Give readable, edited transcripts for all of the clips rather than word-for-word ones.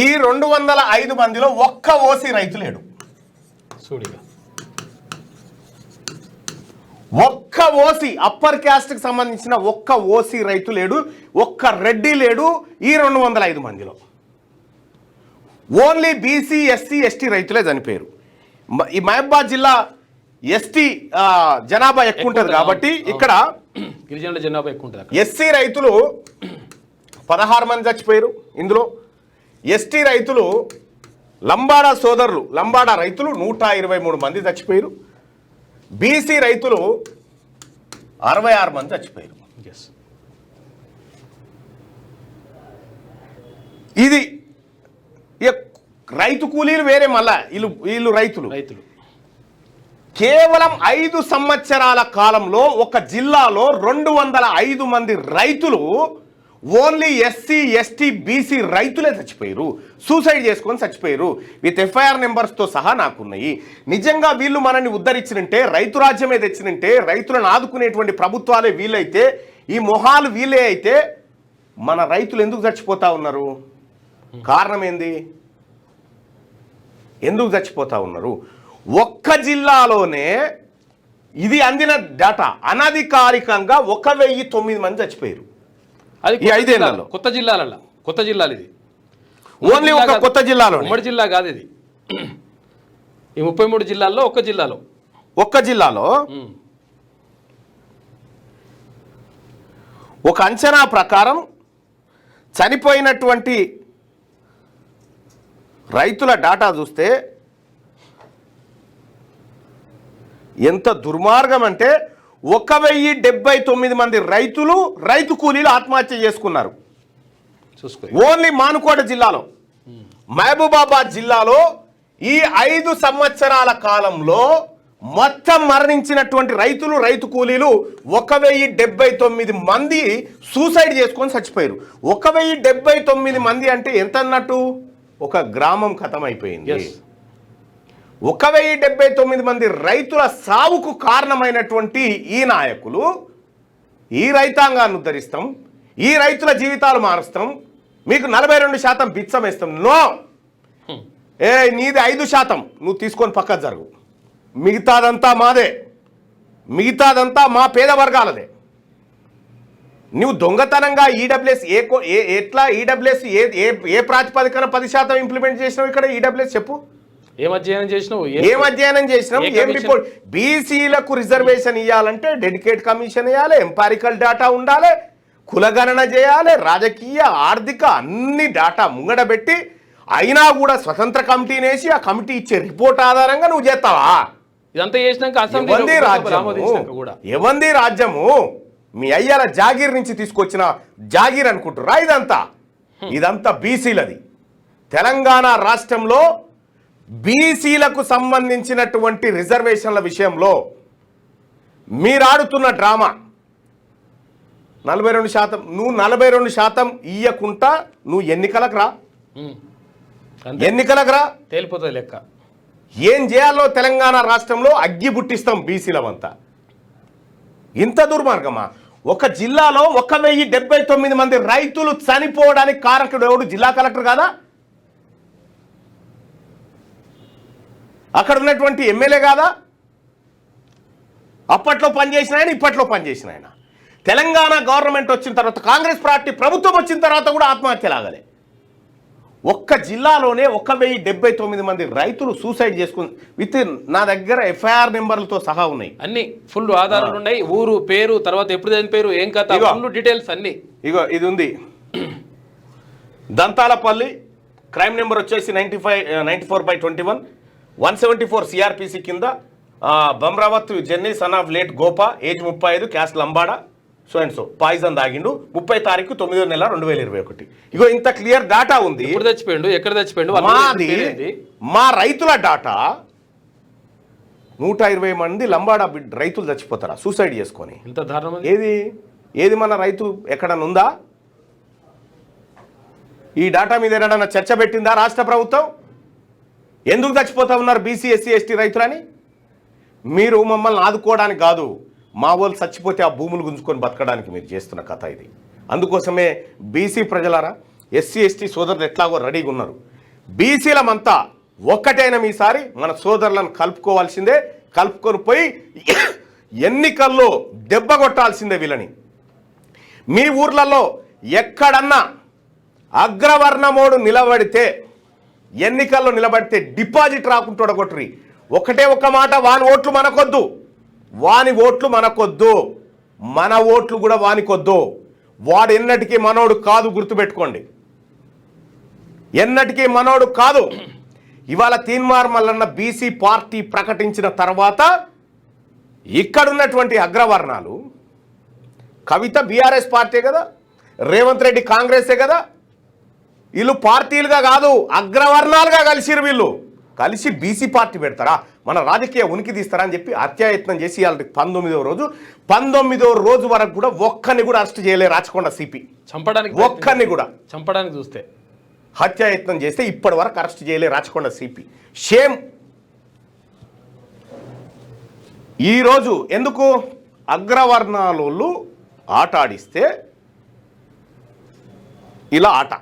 ఈ 205 మందిలో ఒక్క ఓసీ రైతు లేడు. ఒక్క ఓసీ అప్పర్ క్యాస్ట్కి సంబంధించిన ఒక్క ఓసీ రైతు లేడు, ఒక్క రెడ్డి లేడు ఈ 205 మందిలో. ఓన్లీ బీసీ ఎస్సీ ఎస్టీ రైతులే చనిపోయారు. ఈ మహబూబాబాద్ జిల్లా ఎస్టీ జనాభా ఎక్కువ ఉంటుంది కాబట్టి ఇక్కడ గిరిజనుల జనాభా ఎక్కువ ఉంటుంది. ఎస్సీ రైతులు 16 మంది చచ్చిపోయారు. ఇందులో ఎస్టీ రైతులు లంబాడా సోదరులు లంబాడా రైతులు 123 మంది చచ్చిపోయారు. బీసీ రైతులు 66 మంది చచ్చిపోయారు. ఇది రైతు కూలీలు వేరే, మళ్ళా వీళ్ళు రైతులు కేవలం 5 సంవత్సరాల కాలంలో ఒక జిల్లాలో 205 మంది రైతులు ఓన్లీ ఎస్సీ ఎస్టీ బీసీ రైతులే చచ్చిపోయారు, సూసైడ్ చేసుకొని చచ్చిపోయారు. విత్ ఎఫ్ఐఆర్ నెంబర్స్తో సహా నాకున్నాయి. నిజంగా వీళ్ళు మనల్ని ఉద్ధరించినంటే, రైతు రాజ్యమే తెచ్చినంటే, రైతులను ఆదుకునేటువంటి ప్రభుత్వాలే వీళ్ళైతే, ఈ మొహాలు వీళ్ళే అయితే మన రైతులు ఎందుకు చచ్చిపోతా ఉన్నారు? కారణం ఏంది? ఎందుకు చచ్చిపోతా ఉన్నారు? ఒక్క జిల్లాలోనే ఇది అందిన డేటా అనధికారికంగా 1009 మంది చచ్చిపోయారు. అది ఈ 5 ఏళ్లలో కొత్త జిల్లాలు ఇది ఓన్లీ ఒక కొత్త జిల్లాలో, ఉమ్మడి జిల్లా కాదు ఇది. ఈ 33 జిల్లాల్లో ఒక్క జిల్లాలో ఒక అంచనా ప్రకారం చనిపోయినటువంటి రైతుల డాటా చూస్తే ఎంత దుర్మార్గం అంటే 1079 మంది రైతు కూలీలు ఆత్మహత్య చేసుకున్నారు. ఓన్లీ మానుకోట జిల్లాలో. మహబూబాబాద్ జిల్లాలో ఈ 5 సంవత్సరాల కాలంలో మొత్తం మరణించినటువంటి రైతు కూలీలు 1079 మంది సూసైడ్ చేసుకొని చచ్చిపోయారు. 1079 మంది అంటే ఎంత అన్నట్టు? ఒక గ్రామం ఖతమైపోయింది. 1079 మంది రైతుల సావుకు కారణమైనటువంటి ఈ నాయకులు ఈ రైతాంగాన్ని ఉద్ధరిస్తాం, ఈ రైతుల జీవితాలు మారుస్తాం, మీకు 42% బిచ్చం వేస్తాం. నో, నీది 5%, నువ్వు తీసుకొని పక్కకు జరుగు, మిగతాదంతా మాదే, మిగతాదంతా మా పేద వర్గాలదే. నువ్వు దొంగతనంగా ఈడబ్ల్యూఎస్ ఎట్లా ఈడబ్ల్యూఎస్ ఏ ప్రాతిపదికన 10% ఇంప్లిమెంట్ చేసినావు ఇక్కడ? ఈడబ్ల్యూఎస్ చెప్పు, ఏం అధ్యయనం చేసినాం? ఏం రిపోర్ట్? బీసీలకు రిజర్వేషన్ ఇవ్వాలంటే డెడికేట్ కమిషన్ ఇవ్వాలి, ఎంపారికల్ డేటా ఉండాలి, కులగణన చేయాలి, రాజకీయ ఆర్థిక అన్ని డేటా ముంగడబెట్టి, అయినా కూడా స్వతంత్ర కమిటీని వేసి ఆ కమిటీ ఇచ్చే రిపోర్ట్ ఆధారంగా నువ్వు చేస్తావా? ఇదంతా చేసినాక ఎవంది రాజ్యము? మీ అయ్యాల జాగీర్ నుంచి తీసుకొచ్చిన జాగీర్ అనుకుంటురా ఇదంతా బీసీలది. తెలంగాణ రాష్ట్రంలో బీసీలకు సంబంధించినటువంటి రిజర్వేషన్ల విషయంలో మీరు ఆడుతున్న డ్రామా 42%. నువ్వు 42% ఇయ్యకుంటా నువ్వు ఎన్నికలకు రా, తేలిపోతుంది లెక్క. ఏం చేయాలో తెలంగాణ రాష్ట్రంలో అగ్గి బుట్టిస్తాం బీసీలమంతా. ఇంత దుర్మార్గమా? ఒక జిల్లాలో 1079 మంది రైతులు చనిపోవడానికి కారకుడు ఎవడు? జిల్లా కలెక్టర్ కాదా? అక్కడ ఉన్నటువంటి ఎమ్మెల్యే కాదా? అప్పట్లో పనిచేసిన ఆయన, ఇప్పట్లో పనిచేసిన ఆయన. తెలంగాణ గవర్నమెంట్ వచ్చిన తర్వాత, కాంగ్రెస్ పార్టీ ప్రభుత్వం వచ్చిన తర్వాత కూడా ఆత్మహత్య లాగలే. ఒక్క జిల్లాలోనే 1079 మంది రైతులు సూసైడ్ చేసుకుని విత్ నా దగ్గర ఎఫ్ఐఆర్ నెంబర్లతో సహా ఉన్నాయి. అన్ని ఫుల్ ఆధారాలు ఉన్నాయి. ఊరు పేరు, తర్వాత ఎప్పుడు చనిపోయారు, ఏం కథ, ఫుల్ డీటెయిల్స్ అన్ని. ఇగో ఇది ఉంది. దంతాలపల్లి క్రైమ్ నెంబర్ వచ్చేసి 94/21 174 సిఆర్పిసి కింద Bamrawat Jenny son of late Gopa, age 35, caste Lambada, so and so, poison తాగిండు 30 తారీఖు 9వ నెల 2021. ఇగో ఇంత క్లియర్ డాటా ఉంది. ఎక్కడ చచ్చిపోయిండు? మా రైతుల డాటా 120 మంది లంబాడా రైతులు చచ్చిపోతారా సూసైడ్ చేసుకొని? ఇంత దారుణం. ఏది మన రైతు ఎక్కడన్నా ఉందా? ఈ డాటా మీద ఏదైనా చర్చ పెట్టిందా రాష్ట్ర ప్రభుత్వం? ఎందుకు చచ్చిపోతా ఉన్నారు బీసీ ఎస్సీ ఎస్టీ రైతులని? మీరు మమ్మల్ని ఆదుకోవడానికి కాదు, మా వాళ్ళు చచ్చిపోతే ఆ భూములు గుంజుకొని బతకడానికి మీరు చేస్తున్న కథ ఇది. అందుకోసమే బీసీ ప్రజలారా, ఎస్సీ ఎస్టీ సోదరులు ఎట్లాగో రెడీగా ఉన్నారు. బీసీలమంతా ఒక్కటైన ఈసారి మన సోదరులను కలుపుకోవాల్సిందే, కలుపుకొని పోయి ఎన్నికల్లో దెబ్బ కొట్టాల్సిందే వీళ్ళని. మీ ఊర్లలో ఎక్కడన్నా అగ్రవర్ణమోడు నిలబడితే, ఎన్నికల్లో నిలబడితే డిపాజిట్ రాకుండా కొట్టురి. ఒకటే ఒక్క మాట, వాని ఓట్లు మనకొద్దు, వాని ఓట్లు మనకొద్దు, మన ఓట్లు కూడా వానికొద్దు. వాడు ఎన్నటికీ మనోడు కాదు, గుర్తుపెట్టుకోండి, ఎన్నటికీ మనోడు కాదు. ఇవాళ తీన్మార్ మల్లన్న బీసీ పార్టీ ప్రకటించిన తర్వాత ఇక్కడున్నటువంటి అగ్రవర్ణాలు, కవిత బీఆర్ఎస్ పార్టీ కదా, రేవంత్ రెడ్డి కాంగ్రెసే కదా, వీళ్ళు పార్టీలుగా కాదు అగ్రవర్ణాలుగా కలిసిరు. వీళ్ళు కలిసి బీసీ పార్టీ పెడతారా, మన రాజకీయ ఉనికి తీస్తారా అని చెప్పి హత్యాయత్నం చేసి వాళ్ళకి 19వ రోజు వరకు కూడా ఒక్కరిని కూడా అరెస్ట్ చేయలే రాచకొండ సిపి. చంపడానికి ఒక్కరిని కూడా చంపడానికి చూస్తే హత్యాయత్నం చేస్తే ఇప్పటి వరకు అరెస్ట్ చేయలే రాచకొండ సిపి. షేమ్. ఈరోజు ఎందుకు అగ్రవర్ణాలు ఆట ఆడిస్తే ఇలా ఆట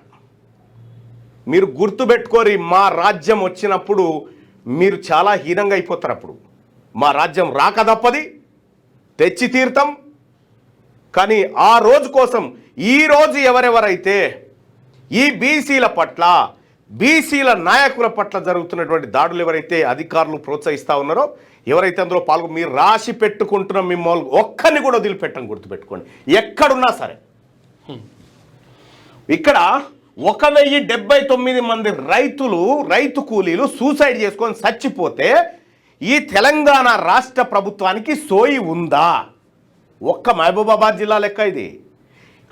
మీరు గుర్తుపెట్టుకోరి. మా రాజ్యం వచ్చినప్పుడు మీరు చాలా హీనంగా అయిపోతారు. అప్పుడు మా రాజ్యం రాక తప్పది, తెచ్చి తీర్థం. కానీ ఆ రోజు కోసం ఈరోజు ఎవరెవరైతే ఈ బీసీల పట్ల, బీసీల నాయకుల పట్ల జరుగుతున్నటువంటి దాడులు ఎవరైతే అధికారులు ప్రోత్సహిస్తూ ఉన్నారో, ఎవరైతే అందులో మీరు రాసి పెట్టుకుంటున్న మిమ్మల్ని ఒక్కరిని కూడా వదిలిపెట్టండి, గుర్తుపెట్టుకోండి. ఎక్కడున్నా సరే. ఇక్కడ 1079 మంది రైతు కూలీలు సూసైడ్ చేసుకొని చచ్చిపోతే ఈ తెలంగాణ రాష్ట్ర ప్రభుత్వానికి సోయి ఉందా? ఒక్క మహబూబాబాద్ జిల్లా లెక్క ఇది.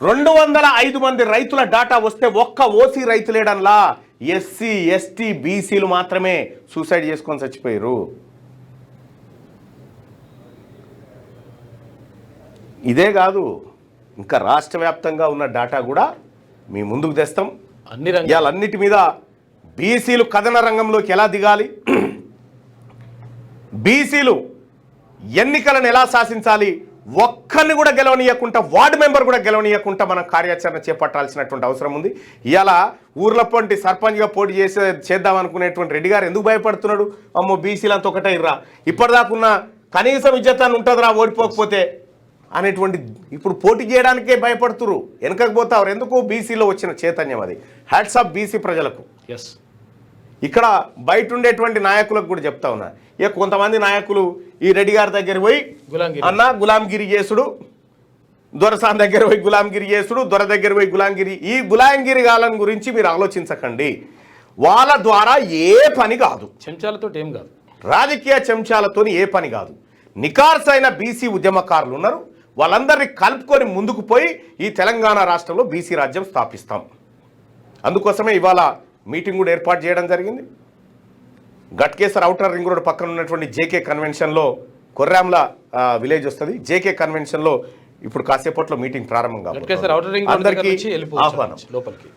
205 మంది రైతుల డాటా వస్తే ఒక్క ఓసీ రైతులేడన్లా ఎస్సీ ఎస్టీ బీసీలు మాత్రమే సూసైడ్ చేసుకొని చచ్చిపోయారు. ఇదే కాదు, ఇంకా రాష్ట్ర వ్యాప్తంగా ఉన్న డాటా కూడా మీ ముందుకు తెస్తాం. అన్నిటి మీద బీసీలు కథన రంగంలోకి ఎలా దిగాలి, బీసీలు ఎన్నికలను ఎలా శాసించాలి, ఒక్కరిని కూడా గెలవనీయకుండా, వార్డు మెంబర్ కూడా గెలవనీయకుండా మనం కార్యాచరణ చేపట్టాల్సినటువంటి అవసరం ఉంది. ఇలా ఊర్ల పొంటి సర్పంచ్గా పోటీ చేద్దాం అనుకునేటువంటి రెడ్డి గారు ఎందుకు భయపడుతున్నాడు? అమ్మో బీసీలంతా ఒకటే ఇర్రా, ఇప్పటిదాకున్న కనీసం ఇజ్జతాన్ని ఉంటుందిరా ఓడిపోకపోతే అనేటువంటి, ఇప్పుడు పోటీ చేయడానికే భయపడుతురు, వెనకపోతారు. ఎందుకు? బీసీలో వచ్చిన చైతన్యం అది. హ్యాట్స్ ఆఫ్ బీసీ ప్రజలకు. ఎస్. ఇక్కడ బయట ఉండేటువంటి నాయకులకు కూడా చెప్తా ఉన్నా, ఇక కొంతమంది నాయకులు ఈ రెడ్డి గారి దగ్గర పోయి అన్న గులాంగిరి చేసుడు, దొరసాన్ దగ్గర పోయి గులాంగిరి చేసుడు, దొర దగ్గర పోయి గులాంగిరి, ఈ గులాంగిరి గాలం గురించి మీరు ఆలోచించకండి. వాళ్ళ ద్వారా ఏ పని కాదు, చెంచాలతో ఏం కాదు, రాజకీయ చెంచాలతో ఏ పని కాదు. నికార్సైన బీసీ ఉద్యమకారులు ఉన్నారు, వాళ్ళందరినీ కలుపుకొని ముందుకు పోయి ఈ తెలంగాణ రాష్ట్రంలో బీసీ రాజ్యం స్థాపిస్తాం. అందుకోసమే ఇవాళ మీటింగ్ కూడా ఏర్పాటు చేయడం జరిగింది. గట్కేసర్ ఔటర్ రింగ్ రోడ్ పక్కన ఉన్నటువంటి జేకే కన్వెన్షన్లో, కొర్రాంల విలేజ్ వస్తుంది, జేకే కన్వెన్షన్లో ఇప్పుడు కాసేపట్లో మీటింగ్ ప్రారంభం కాబట్టి అందరికీ ఆహ్వానం. లోపలికి